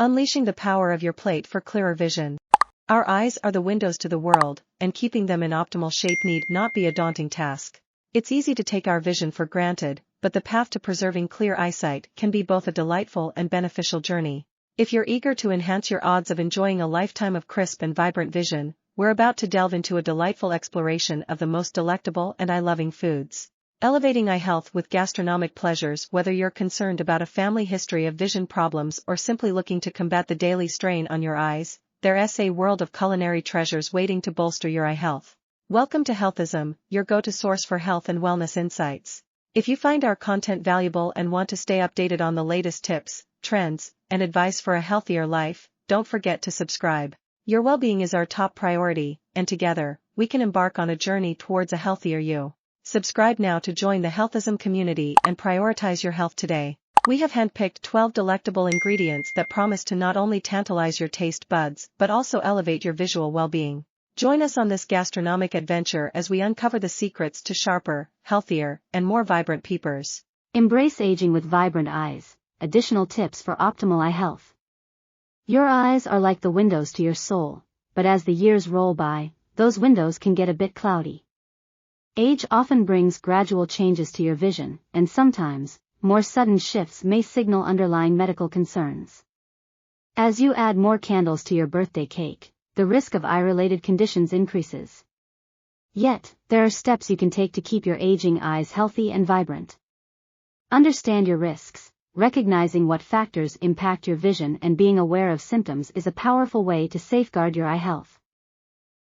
unleashing the power of your plate for clearer vision. Our eyes are the windows to the world, and keeping them in optimal shape need not be a daunting task. It's easy to take our vision for granted, but the path to preserving clear eyesight can be both a delightful and beneficial journey. If you're eager to enhance your odds of enjoying a lifetime of crisp and vibrant vision, we're about to delve into a delightful exploration of the most delectable and eye-loving foods. Elevating eye health with gastronomic pleasures. Whether you're concerned about a family history of vision problems or simply looking to combat the daily strain on your eyes, there's a world of culinary treasures waiting to bolster your eye health. Welcome to Healthism, your go-to source for health and wellness insights. If you find our content valuable and want to stay updated on the latest tips, trends, and advice for a healthier life, don't forget to subscribe. Your well-being is our top priority, and together, we can embark on a journey towards a healthier you. Subscribe now to join the Healthism community and prioritize your health today. We have handpicked 12 delectable ingredients that promise to not only tantalize your taste buds but also elevate your visual well-being. Join us on this gastronomic adventure as we uncover the secrets to sharper, healthier, and more vibrant peepers. Embrace aging with vibrant eyes. Additional tips for optimal eye health. Your eyes are like the windows to your soul, but as the years roll by, those windows can get a bit cloudy. Age often brings gradual changes to your vision, and sometimes, more sudden shifts may signal underlying medical concerns. As you add more candles to your birthday cake, the risk of eye-related conditions increases. Yet, there are steps you can take to keep your aging eyes healthy and vibrant. Understand your risks. Recognizing what factors impact your vision and being aware of symptoms is a powerful way to safeguard your eye health.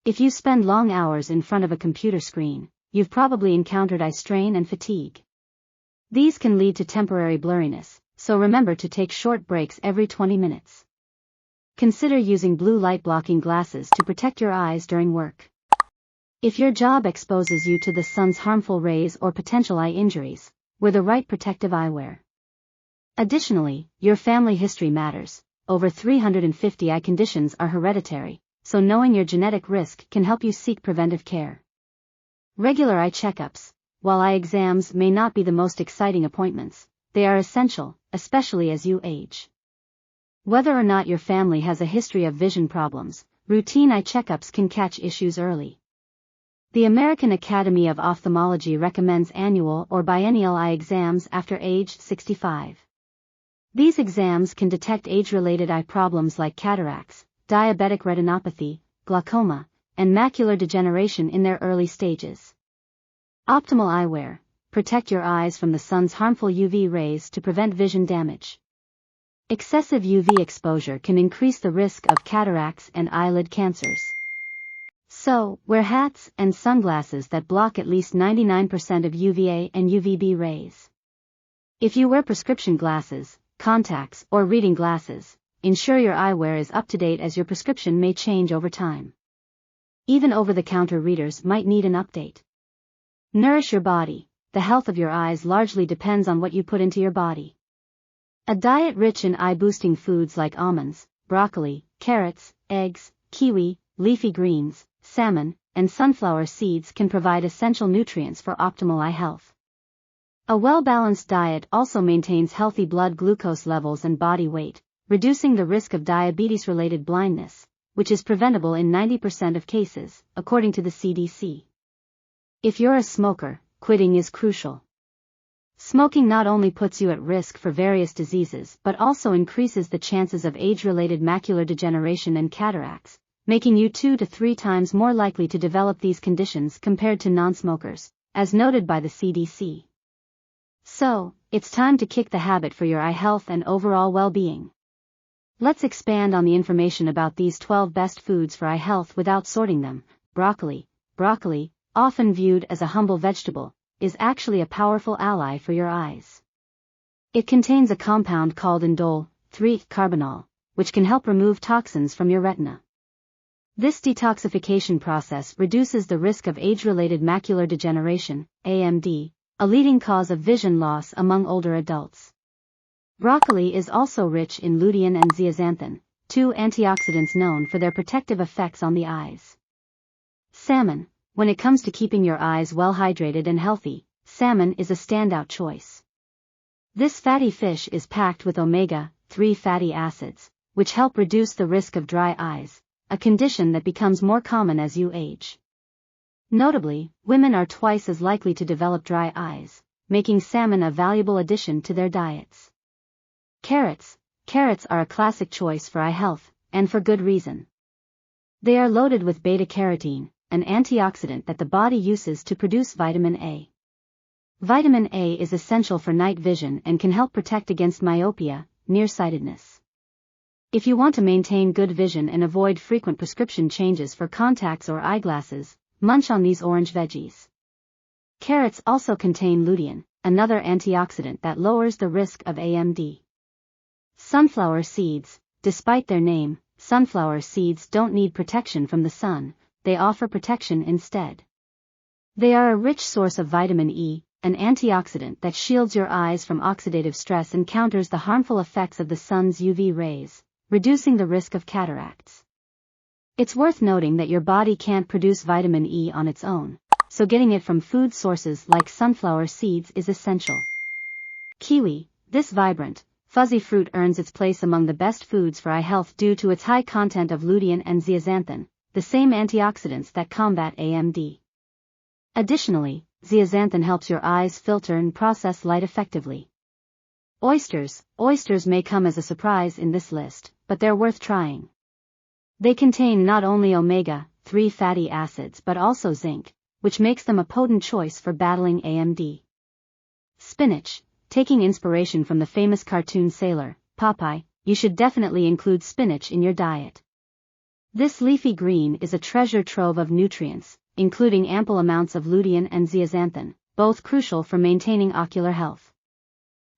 If you spend long hours in front of a computer screen, you've probably encountered eye strain and fatigue. These can lead to temporary blurriness, so remember to take short breaks every 20 minutes. Consider using blue light blocking glasses to protect your eyes during work. If your job exposes you to the sun's harmful rays or potential eye injuries, wear the right protective eyewear. Additionally, your family history matters. Over 350 eye conditions are hereditary, so knowing your genetic risk can help you seek preventive care. Regular eye checkups. While eye exams may not be the most exciting appointments, they are essential, especially as you age. Whether or not your family has a history of vision problems, routine eye checkups can catch issues early. The American Academy of Ophthalmology recommends annual or biennial eye exams after age 65. These exams can detect age-related eye problems like cataracts, diabetic retinopathy, glaucoma, and macular degeneration in their early stages. Optimal eyewear. Protect your eyes from the sun's harmful UV rays to prevent vision damage. Excessive UV exposure can increase the risk of cataracts and eyelid cancers. So, wear hats and sunglasses that block at least 99% of UVA and UVB rays. If you wear prescription glasses, contacts, or reading glasses, ensure your eyewear is up to date as your prescription may change over time. Even over-the-counter readers might need an update. Nourish your body. The health of your eyes largely depends on what you put into your body. A diet rich in eye-boosting foods like almonds, broccoli, carrots, eggs, kiwi, leafy greens, salmon, and sunflower seeds can provide essential nutrients for optimal eye health. A well-balanced diet also maintains healthy blood glucose levels and body weight, reducing the risk of diabetes-related blindness, which is preventable in 90% of cases, according to the CDC. If you're a smoker, quitting is crucial. Smoking not only puts you at risk for various diseases but also increases the chances of age-related macular degeneration and cataracts, making you 2 to 3 times more likely to develop these conditions compared to non-smokers, as noted by the CDC. So, it's time to kick the habit for your eye health and overall well-being. Let's expand on the information about these 12 best foods for eye health without sorting them. Broccoli. Broccoli, often viewed as a humble vegetable, is actually a powerful ally for your eyes. It contains a compound called indole 3-carbinol, which can help remove toxins from your retina. This detoxification process reduces the risk of age-related macular degeneration, AMD, a leading cause of vision loss among older adults. Broccoli is also rich in lutein and zeaxanthin, 2 antioxidants known for their protective effects on the eyes. Salmon. When it comes to keeping your eyes well hydrated and healthy, salmon is a standout choice. This fatty fish is packed with omega-3 fatty acids, which help reduce the risk of dry eyes, a condition that becomes more common as you age. Notably, women are twice as likely to develop dry eyes, making salmon a valuable addition to their diets. Carrots. Carrots are a classic choice for eye health, and for good reason. They are loaded with beta-carotene, an antioxidant that the body uses to produce vitamin A. Vitamin A is essential for night vision and can help protect against myopia, nearsightedness. If you want to maintain good vision and avoid frequent prescription changes for contacts or eyeglasses, munch on these orange veggies. Carrots also contain lutein, another antioxidant that lowers the risk of AMD. Sunflower seeds. Despite their name, sunflower seeds don't need protection from the sun, they offer protection instead. They are a rich source of vitamin E, an antioxidant that shields your eyes from oxidative stress and counters the harmful effects of the sun's UV rays, reducing the risk of cataracts. It's worth noting that your body can't produce vitamin E on its own, so getting it from food sources like sunflower seeds is essential. Kiwi. This vibrant, fuzzy fruit earns its place among the best foods for eye health due to its high content of lutein and zeaxanthin, the same antioxidants that combat AMD. Additionally, zeaxanthin helps your eyes filter and process light effectively. Oysters. Oysters may come as a surprise in this list, but they're worth trying. They contain not only omega-3 fatty acids but also zinc, which makes them a potent choice for battling AMD. Spinach. Taking inspiration from the famous cartoon sailor, Popeye, you should definitely include spinach in your diet. This leafy green is a treasure trove of nutrients, including ample amounts of lutein and zeaxanthin, both crucial for maintaining ocular health.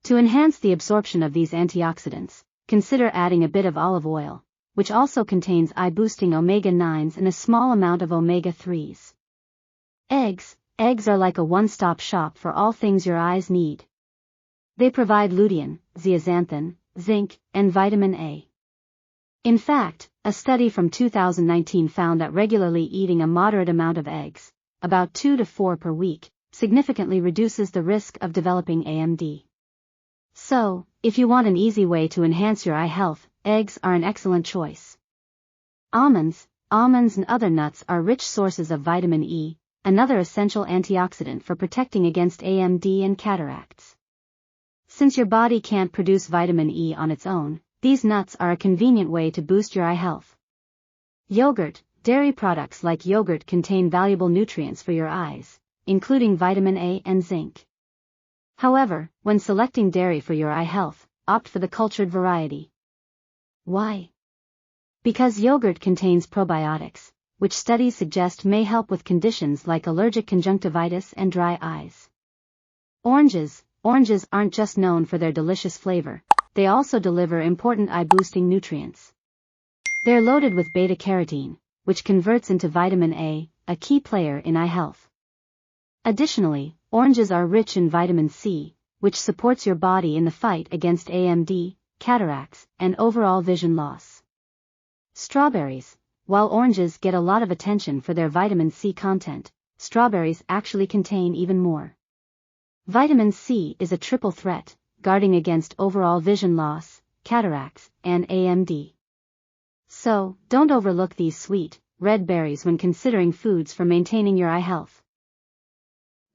To enhance the absorption of these antioxidants, consider adding a bit of olive oil, which also contains eye-boosting omega-9s and a small amount of omega-3s. Eggs. Eggs are like a one-stop shop for all things your eyes need. They provide lutein, zeaxanthin, zinc, and vitamin A. In fact, a study from 2019 found that regularly eating a moderate amount of eggs, about 2 to 4 per week, significantly reduces the risk of developing AMD. So, if you want an easy way to enhance your eye health, eggs are an excellent choice. Almonds. Almonds and other nuts are rich sources of vitamin E, another essential antioxidant for protecting against AMD and cataracts. Since your body can't produce vitamin E on its own, these nuts are a convenient way to boost your eye health. Yogurt. Dairy products like yogurt contain valuable nutrients for your eyes, including vitamin A and zinc. However, when selecting dairy for your eye health, opt for the cultured variety. Why? Because yogurt contains probiotics, which studies suggest may help with conditions like allergic conjunctivitis and dry eyes. Oranges. Oranges aren't just known for their delicious flavor, they also deliver important eye-boosting nutrients. They're loaded with beta-carotene, which converts into vitamin A, a key player in eye health. Additionally, oranges are rich in vitamin C, which supports your body in the fight against AMD, cataracts, and overall vision loss. Strawberries. While oranges get a lot of attention for their vitamin C content, strawberries actually contain even more. Vitamin C is a triple threat, guarding against overall vision loss, cataracts, and AMD. So, don't overlook these sweet, red berries when considering foods for maintaining your eye health.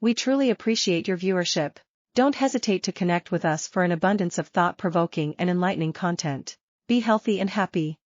We truly appreciate your viewership. Don't hesitate to connect with us for an abundance of thought-provoking and enlightening content. Be healthy and happy.